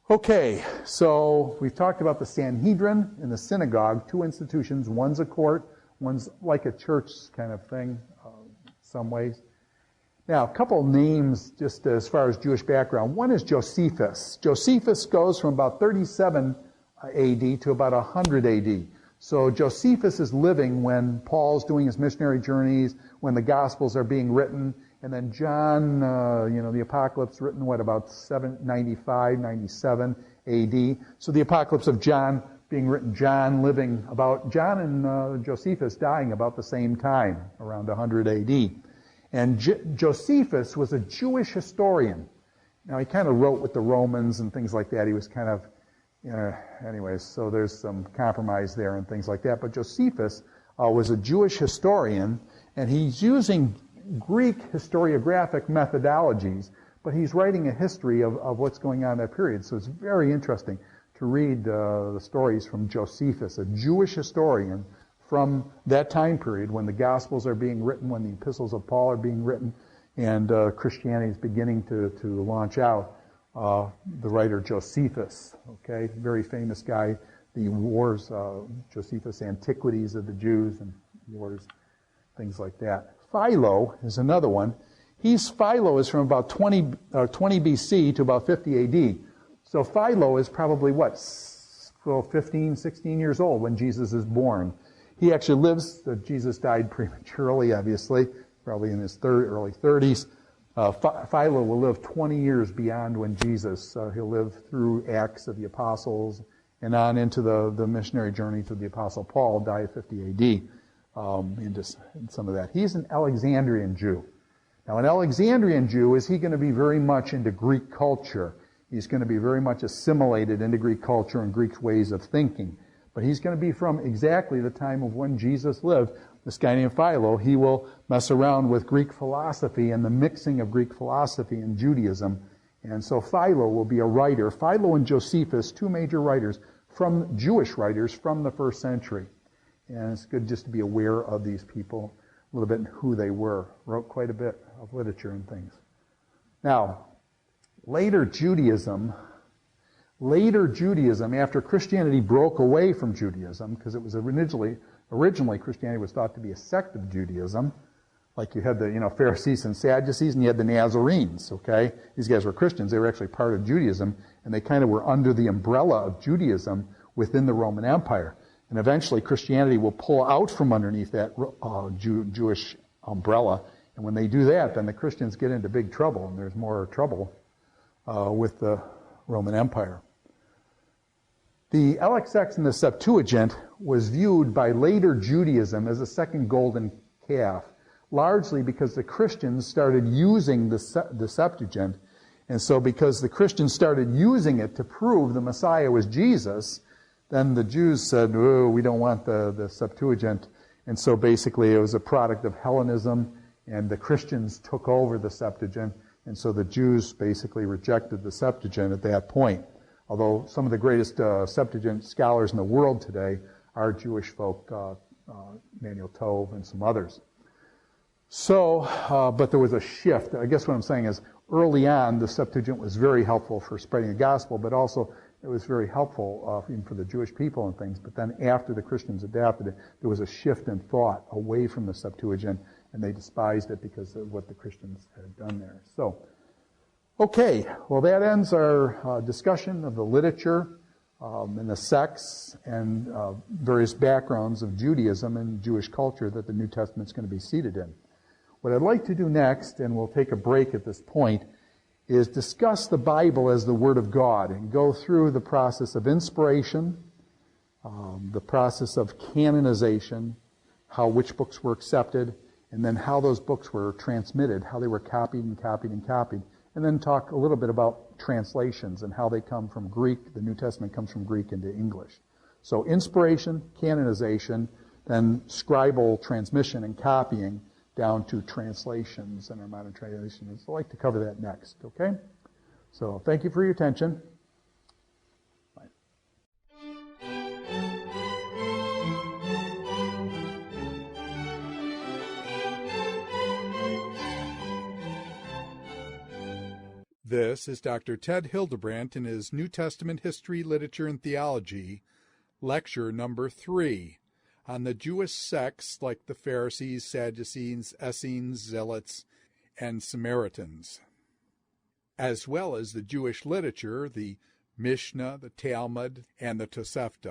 Okay, so we've talked about the Sanhedrin and the synagogue, two institutions. One's a court, one's like a church kind of thing, some ways. Now, a couple names just as far as Jewish background. One is Josephus. Josephus goes from about 37 AD to about 100 AD. So Josephus is living when Paul's doing his missionary journeys, when the Gospels are being written, and then John, the Apocalypse written, about 795, 97 AD. So the Apocalypse of John being written, John and Josephus dying about the same time, around 100 AD. And Josephus was a Jewish historian. Now, he kind of wrote with the Romans and things like that. He was kind of, anyways, so there's some compromise there and things like that. But Josephus was a Jewish historian, and he's using Greek historiographic methodologies, but he's writing a history of what's going on in that period. So it's very interesting to read the stories from Josephus, a Jewish historian from that time period when the Gospels are being written, when the epistles of Paul are being written, and Christianity is beginning to launch out. The writer Josephus, okay, very famous guy. The wars, Josephus' Antiquities of the Jews and wars, things like that. Philo is another one. Philo is from about 20 BC to about 50 AD. So Philo is probably 15, 16 years old when Jesus is born. He actually lives, Jesus died prematurely, obviously, probably in his early 30s. Philo will live 20 years beyond when Jesus, he'll live through Acts of the Apostles and on into the missionary journey to the Apostle Paul, die at 50 AD, into some of that. He's an Alexandrian Jew. Now, an Alexandrian Jew, is he going to be very much into Greek culture? He's going to be very much assimilated into Greek culture and Greek ways of thinking. But he's going to be from exactly the time of when Jesus lived. This guy named Philo, he will mess around with Greek philosophy and the mixing of Greek philosophy and Judaism. And so Philo will be a writer. Philo and Josephus, two major writers, Jewish writers from the first century. And it's good just to be aware of these people, a little bit, and who they were. Wrote quite a bit of literature and things. Now, later Judaism, after Christianity broke away from Judaism, because it was originally Christianity was thought to be a sect of Judaism, like you had the Pharisees and Sadducees, and you had the Nazarenes. Okay, these guys were Christians; they were actually part of Judaism, and they kind of were under the umbrella of Judaism within the Roman Empire. And eventually, Christianity will pull out from underneath that Jewish umbrella, and when they do that, then the Christians get into big trouble, and there's more trouble with the Roman Empire. The LXX and the Septuagint was viewed by later Judaism as a second golden calf, largely because the Christians started using the Septuagint. And so because the Christians started using it to prove the Messiah was Jesus, then the Jews said, oh, we don't want the Septuagint. And so basically it was a product of Hellenism, and the Christians took over the Septuagint. And so the Jews basically rejected the Septuagint at that point. Although some of the greatest Septuagint scholars in the world today are Jewish folk, Manuel Tove and some others. So, but there was a shift. I guess what I'm saying is, early on, the Septuagint was very helpful for spreading the gospel, but also it was very helpful even for the Jewish people and things. But then after the Christians adapted it, there was a shift in thought away from the Septuagint, and they despised it because of what the Christians had done there. So, okay, well, that ends our discussion of the literature and the sects and various backgrounds of Judaism and Jewish culture that the New Testament's going to be seated in. What I'd like to do next, and we'll take a break at this point, is discuss the Bible as the Word of God and go through the process of inspiration, the process of canonization, which books were accepted, and then how those books were transmitted, how they were copied and copied and copied. And then talk a little bit about translations and how they come from Greek. The New Testament comes from Greek into English. So inspiration, canonization, then scribal transmission and copying down to translations and our modern translations. I'd like to cover that next, okay? So thank you for your attention. Bye. This is Dr. Ted Hildebrandt in his New Testament History, Literature, and Theology, lecture number 3, on the Jewish sects like the Pharisees, Sadducees, Essenes, Zealots, and Samaritans, as well as the Jewish literature, the Mishnah, the Talmud, and the Tosefta.